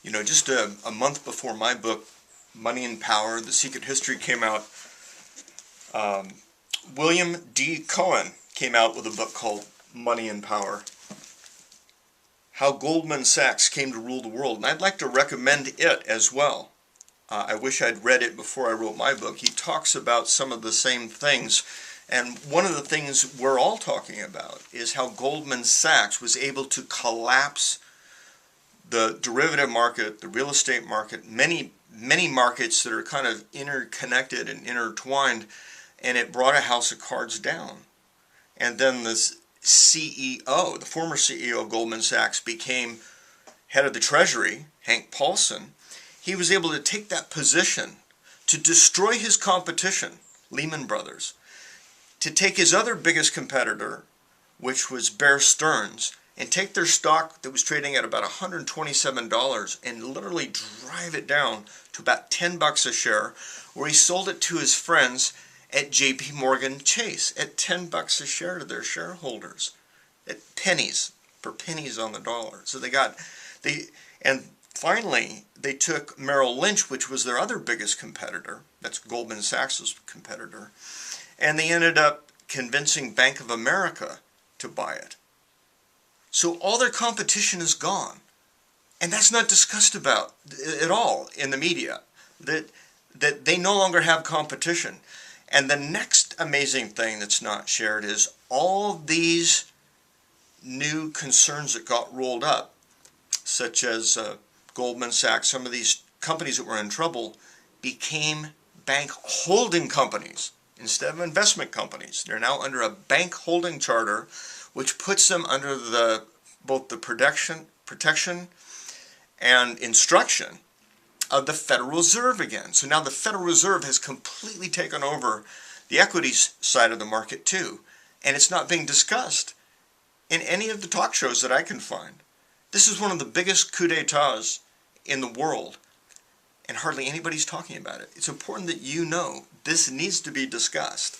You know, just a month before my book, Money and Power, The Secret History, came out, William D. Cohen came out with a book called Money and Power. How Goldman Sachs Came to Rule the World. And I'd like to recommend it as well. I wish I'd read it before I wrote my book. He talks about some of the same things. And one of the things we're all talking about is how Goldman Sachs was able to collapse the derivative market, the real estate market, many markets that are kind of interconnected and intertwined, and it brought a house of cards down. And then this CEO, the former CEO of Goldman Sachs, became head of the Treasury, Hank Paulson. He was able to take that position to destroy his competition, Lehman Brothers, to take his other biggest competitor, which was Bear Stearns, and take their stock that was trading at about $127 and literally drive it down to about $10 a share, where he sold it to his friends at JP Morgan Chase at $10 a share to their shareholders, at pennies, for pennies on the dollar. So and finally they took Merrill Lynch, which was their other biggest competitor, that's Goldman Sachs' competitor, and they ended up convincing Bank of America to buy it. So all their competition is gone. And that's not discussed about at all in the media, that they no longer have competition. And the next amazing thing that's not shared is all these new concerns that got rolled up, such as Goldman Sachs, some of these companies that were in trouble became bank holding companies instead of investment companies. They're now under a bank holding charter, which puts them under both the protection and instruction of the Federal Reserve again. So now the Federal Reserve has completely taken over the equities side of the market too, and it's not being discussed in any of the talk shows that I can find. This is one of the biggest coups d'etats in the world, and hardly anybody's talking about it. It's important that you know this needs to be discussed.